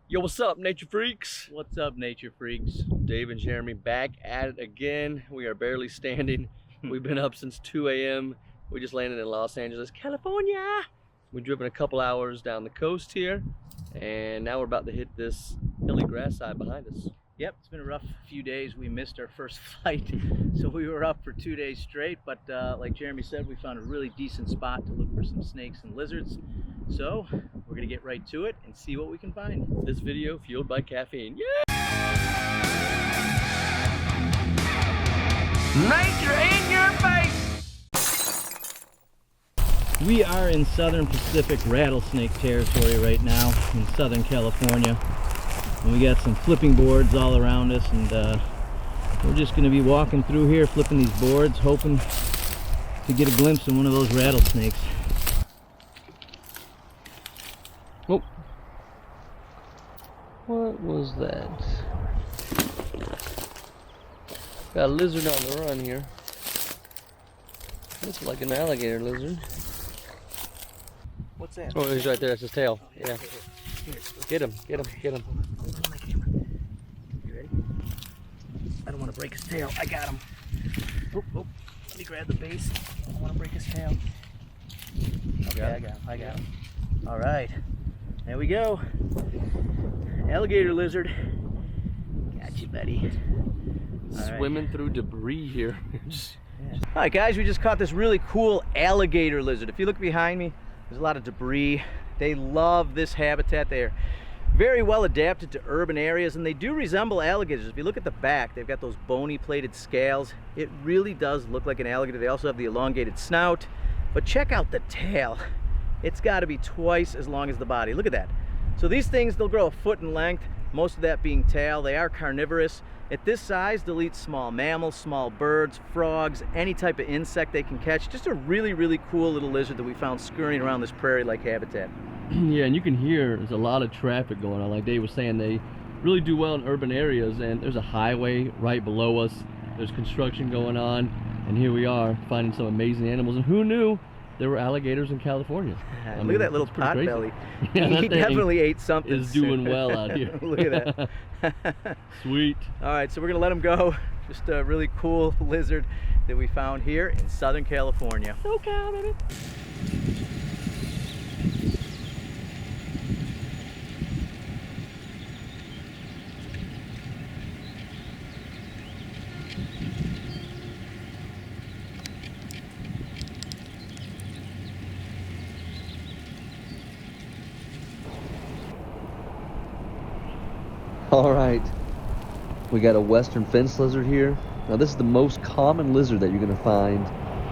Yo, what's up, nature freaks? What's up, nature freaks? Dave and Jeremy back at it again. We are barely standing. We've been up since 2 a.m. We just landed in Los Angeles, California. We've driven a couple hours down the coast here, and now we're about to hit this hilly grass side behind us. Yep, it's been a rough few days. We missed our first flight, so we were up for 2 days straight, but like Jeremy said, we found a really decent spot to look for some snakes and lizards. So we're gonna get right to it and see what we can find. This video fueled by caffeine. Yeah! Nature in your face! We are in Southern Pacific rattlesnake territory right now in Southern California. And we got some flipping boards all around us, and we're just going to be walking through here flipping these boards, hoping to get a glimpse of one of those rattlesnakes. Oh, what was that? Got a lizard on the run here. Looks like an alligator lizard. What's that? Oh, he's right there. That's his tail. Yeah. Get him, get him, get him. Hold on my camera. You ready? I don't want to break his tail. I got him. Oh, oh. Let me grab the base. I don't want to break his tail. Okay, I got him. I got him. All right. There we go. Alligator lizard. Got you, buddy. Swimming through debris here. All right, guys, we just caught this really cool alligator lizard. If you look behind me, there's a lot of debris. They love this habitat. They're very well adapted to urban areas, and they do resemble alligators. If you look at the back, they've got those bony plated scales. It really does look like an alligator. They also have the elongated snout, but check out the tail. It's got to be twice as long as the body. Look at that. So these things, they'll grow a foot in length, most of that being tail. They are carnivorous. At this size, they'll eat small mammals, small birds, frogs, any type of insect they can catch. Just a really, really cool little lizard that we found scurrying around this prairie-like habitat. Yeah, and you can hear there's a lot of traffic going on. Like Dave was saying, they really do well in urban areas, and there's a highway right below us. There's construction going on, and here we are finding some amazing animals. And who knew there were alligators in California? Look at that little pot belly. Yeah, he definitely ate something. Is doing well out here. Look at that. Sweet. All right, so we're gonna let him go. Just a really cool lizard that we found here in Southern California. SoCal, baby. All right, we got a western fence lizard here. Now this is the most common lizard that you're gonna find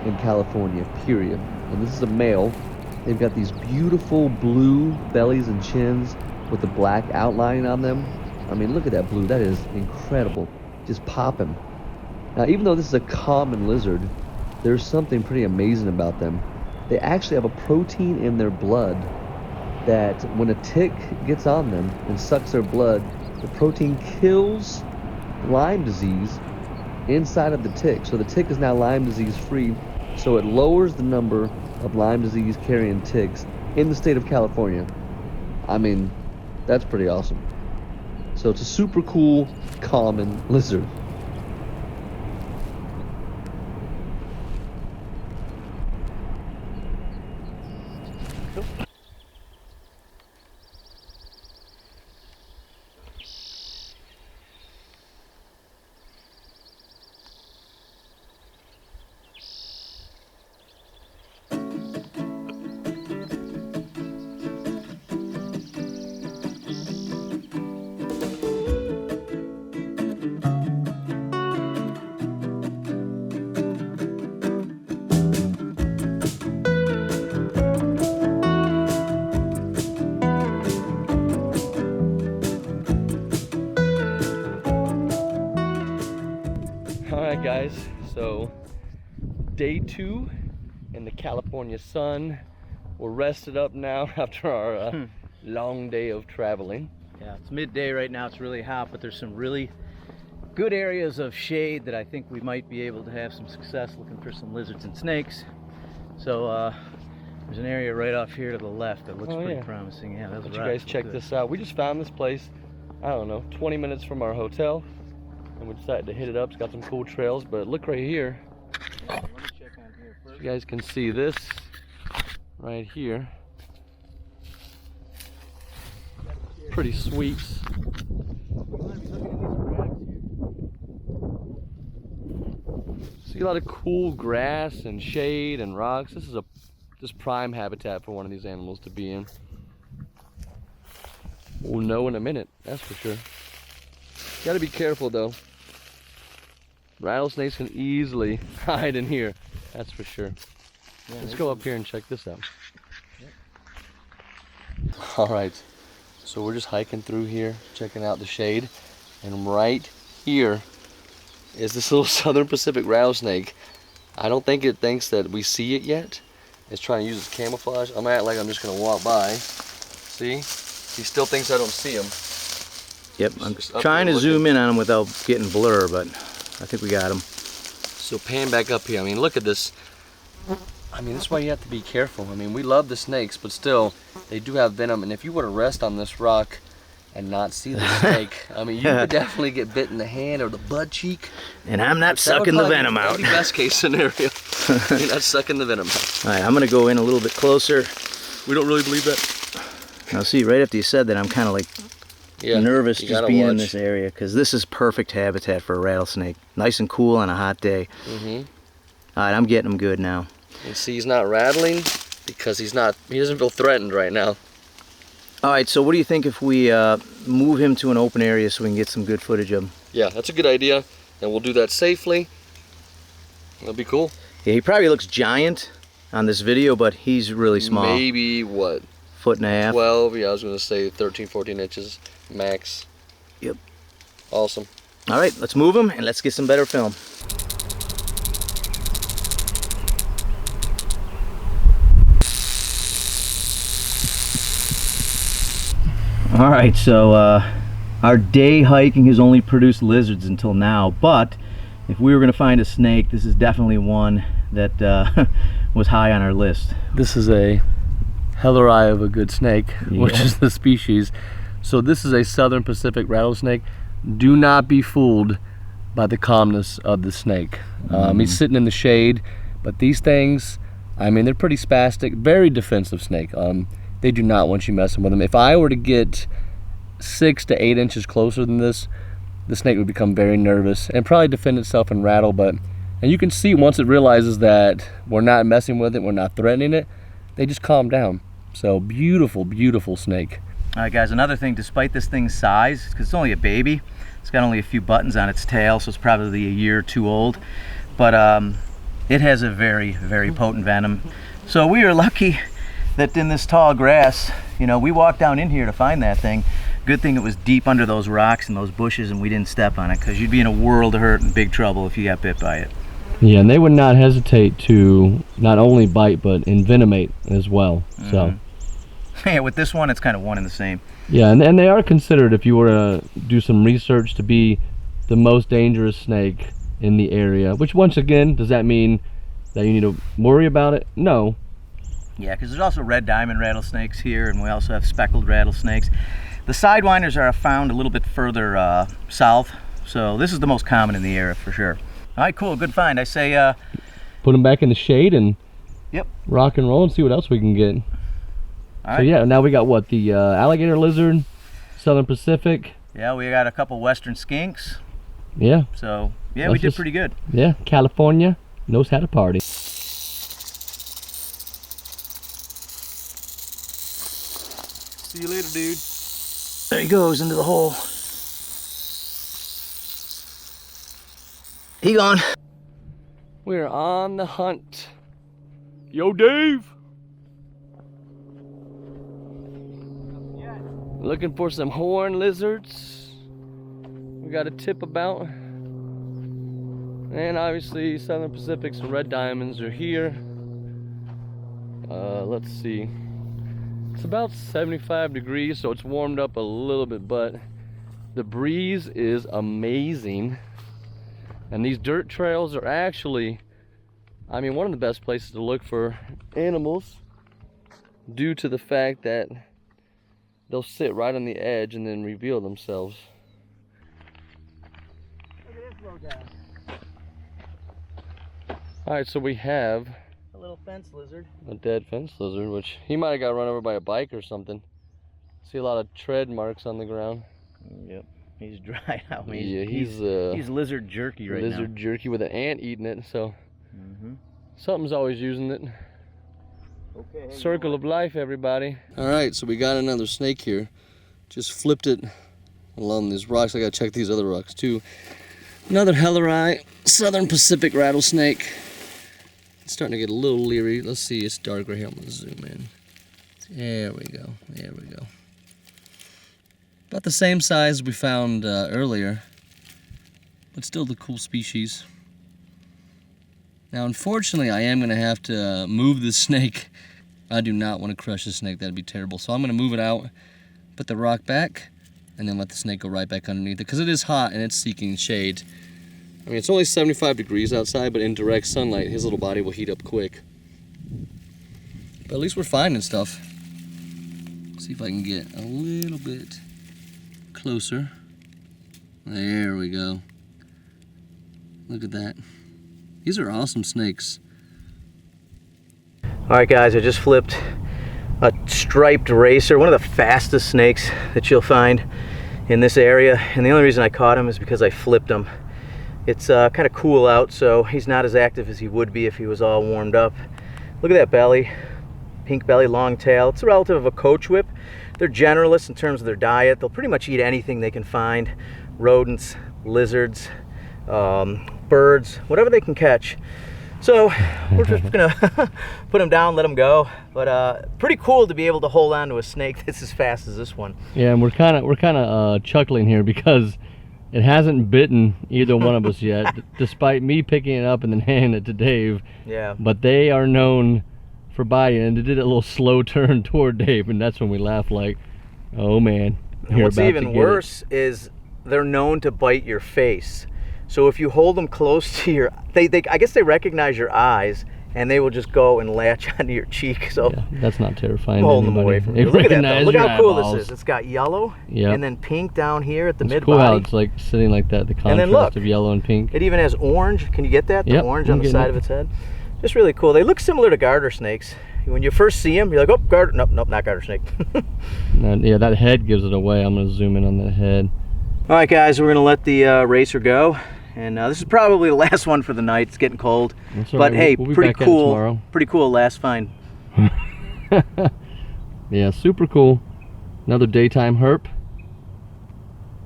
in California, period. And this is a male. They've got these beautiful blue bellies and chins with the black outline on them. I mean, look at that blue, that is incredible, just popping. Now even though this is a common lizard, there's something pretty amazing about them. They actually have a protein in their blood that when a tick gets on them and sucks their blood, the protein kills Lyme disease inside of the tick. So the tick is now Lyme disease free. So it lowers the number of Lyme disease carrying ticks in the state of California. I mean, that's pretty awesome. So it's a super cool, common lizard. Guys, so day 2 in the California sun. We're rested up now after our long day of traveling. Yeah, it's midday right now. It's really hot, but there's some really good areas of shade that I think we might be able to have some success looking for some lizards and snakes. So There's an area right off here to the left that looks Oh, pretty yeah. promising. Yeah, those Let rocks you guys look check good. this out. We just found this place, I don't know, 20 minutes from our hotel, and we decided to hit it up. It's got some cool trails, but look right here. Yeah, let me check on here first. You guys can see this right here. Pretty sweet. See a lot of cool grass and shade and rocks. This is just prime habitat for one of these animals to be in. We'll know in a minute, that's for sure. Gotta be careful though. Rattlesnakes can easily hide in here, that's for sure. Yeah, Let's go up here and check this out. All right, so we're just hiking through here, checking out the shade, and right here is this little Southern Pacific rattlesnake. I don't think it thinks that we see it yet. It's trying to use its camouflage. I'm gonna act like I'm just gonna walk by. See? He still thinks I don't see him. Yep, I'm Just up trying there to zoom looking. in on him without getting blur, but I think we got him. So pan back up here. I mean, look at this. I mean, that's why you have to be careful. I mean, we love the snakes, but still, they do have venom. And if you were to rest on this rock and not see the snake, I mean, you could definitely get bit in the hand or the butt cheek. And I'm not That would sucking the probably venom out. That'd be best case scenario. You're not sucking the venom out. All right, I'm gonna go in a little bit closer. We don't really believe that. Now see, right after you said that, I'm kind of like Yeah, nervous you just gotta being in watch. this area because this is perfect habitat for a rattlesnake. Nice and cool on a hot day. Mm-hmm. All right, I'm getting him good now. And see, he's not rattling because he doesn't feel threatened right now. All right, so what do you think if we move him to an open area so we can get some good footage of him? Yeah, that's a good idea. And we'll do that safely. That'll be cool. Yeah, he probably looks giant on this video, but he's really small. Maybe, what, Foot and a half. 12? Yeah, I was going to say 13, 14 inches max. Yep. Awesome. All right, let's move him and let's get some better film. All right, so our day hiking has only produced lizards until now, but if we were going to find a snake, this is definitely one that was high on our list. This is a Helleri of a good snake, which Yeah. is the species. So this is a Southern Pacific rattlesnake. Do not be fooled by the calmness of the snake. He's sitting in the shade, but these things, I mean, they're pretty spastic, very defensive snake. They do not want you messing with them. If I were to get 6 to 8 inches closer than this, the snake would become very nervous and probably defend itself and rattle. And you can see once it realizes that we're not messing with it, we're not threatening it, they just calm down. So beautiful, beautiful snake. All right, guys, another thing, despite this thing's size, because it's only a baby, it's got only a few buttons on its tail, so it's probably a year or two old, but it has a very, very potent venom. So we are lucky that in this tall grass, you know, we walked down in here to find that thing. Good thing it was deep under those rocks and those bushes and we didn't step on it, because you'd be in a world of hurt and big trouble if you got bit by it. Yeah, and they would not hesitate to not only bite, but envenomate as well. So, Yeah, with this one, it's kind of one and the same. yeah, and they are considered, if you were to do some research, to be the most dangerous snake in the area. Which, once again, does that mean that you need to worry about it? No. Yeah, because there's also red diamond rattlesnakes here, and we also have speckled rattlesnakes. The sidewinders are found a little bit further south, so this is the most common in the area for sure. All right, cool, good find. I say, Put them back in the shade and Yep. rock and roll and see what else we can get. all So right. yeah, now we got what? The alligator lizard, Southern Pacific. Yeah, we got a couple western skinks, Yeah, so yeah, Let's we did just- pretty good. yeah. California knows how to party. See you later, dude. There he goes into the hole. He gone. We're on the hunt. Yo, Dave. Looking for some horn lizards. We got a tip about. And obviously Southern Pacific, some red diamonds are here. Let's see. It's about 75 degrees, so it's warmed up a little bit, but the breeze is amazing. And these dirt trails are actually, I mean, one of the best places to look for animals. due to the fact that they'll sit right on the edge and then reveal themselves. Look at this little guy. Alright, so we have A little fence lizard. a dead fence lizard, which he might have got run over by a bike or something. See a lot of tread marks on the ground. Yep, he's dried out. He's lizard jerky right now. lizard jerky with an ant eating it, so Mm-hmm. something's always using it. Okay. Circle of life, everybody. Alright, so we got another snake here. Just flipped it along these rocks. I gotta check these other rocks too. Another Helleri, Southern Pacific rattlesnake. It's starting to get a little leery. Let's see, it's dark right here. I'm gonna zoom in. There we go, there we go. About the same size we found earlier, but still the cool species. Now, unfortunately, I am gonna have to move this snake. I do not want to crush this snake, that'd be terrible. So I'm gonna move it out, put the rock back, and then let the snake go right back underneath it, because it is hot and it's seeking shade. I mean, it's only 75 degrees outside, but in direct sunlight, his little body will heat up quick. But at least we're finding stuff. See if I can get a little bit closer. There we go. Look at that. These are awesome snakes. All right, guys, I just flipped a striped racer, one of the fastest snakes that you'll find in this area. And the only reason I caught him is because I flipped him. It's kind of cool out, so he's not as active as he would be if he was all warmed up. Look at that belly, pink belly, long tail. It's a relative of a coach whip. They're generalists in terms of their diet. They'll pretty much eat anything they can find. Rodents, lizards, birds, whatever they can catch. So we're just gonna put him down, let him go. But pretty cool to be able to hold on to a snake that's as fast as this one. Yeah, and we're kind of chuckling here because it hasn't bitten either one of us yet, despite me picking it up and then handing it to Dave. Yeah. But they are known for biting, and they did a little slow turn toward Dave, and that's when we laughed like, oh man. And what's even worse is they're known to bite your face. So if you hold them close to your, I guess they recognize your eyes, and they will just go and latch onto your cheek. So yeah, that's not terrifying. Hold them away from you. Look at that though. Look how cool this is. It's got yellow and then pink down here at the mid body. Cool how it's like sitting like that. The contrast of yellow and pink. It even has orange. Can you get that? The orange on the side of its head. Just really cool. They look similar to garter snakes. When you first see them, you're like, oh, garter. Nope, nope, not garter snake. Yeah, that head gives it away. I'm gonna zoom in on that head. All right, guys, we're gonna let the racer go. And this is probably the last one for the night. It's getting cold. But hey, we'll pretty cool. Pretty cool last find. Yeah, super cool. Another daytime herp.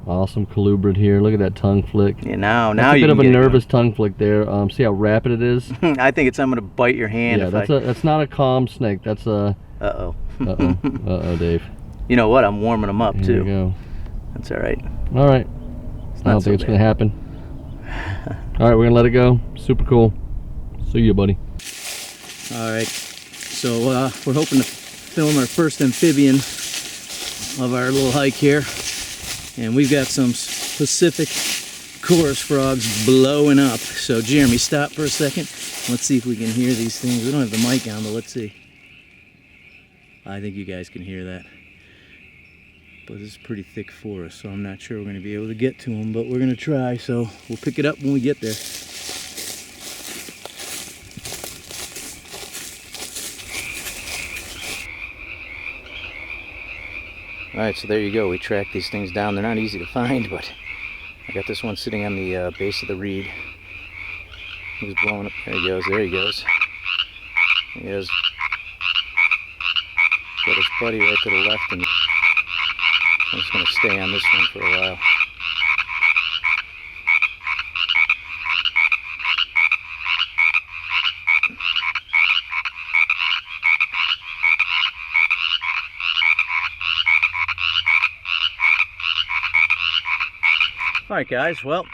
Awesome colubrid here. Look at that tongue flick. Yeah, now that's you a bit of a nervous tongue flick there. See how rapid it is? I think I'm gonna bite your hand. Yeah, that's not a calm snake. That's a. Uh-oh. Uh-oh, Dave. You know what? I'm warming them up too. There you go. That's all right. All right. I don't think it's gonna happen. All right, we're gonna let it go. Super cool. See you, buddy. All right, so we're hoping to film our first amphibian of our little hike here, and we've got some Pacific chorus frogs blowing up. So Jeremy, stop for a second. Let's see if we can hear these things. We don't have the mic on, but let's see. I think you guys can hear that. But this is pretty thick forest, so I'm not sure we're going to be able to get to them, but we're going to try, so we'll pick it up when we get there. Alright, so there you go. We tracked these things down. They're not easy to find, but I got this one sitting on the base of the reed. He's blowing up. There he goes. There he goes. There he is. Got his buddy right to the left, and I'm just going to stay on this one for a while. Alright guys, well,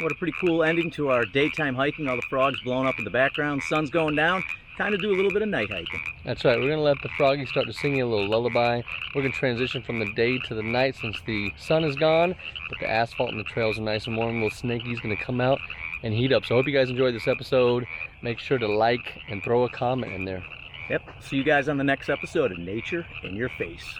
what a pretty cool ending to our daytime hiking. All the frogs blowing up in the background, sun's going down. Time to do a little bit of night hiking. That's right, we're gonna let the froggies start to sing you a little lullaby. We're gonna transition from the day to the night since the sun is gone, but the asphalt and the trails are nice and warm. Little snakey's gonna come out and heat up. So I hope you guys enjoyed this episode. Make sure to like and throw a comment in there. Yep. See you guys on the next episode of Nature in Your Face.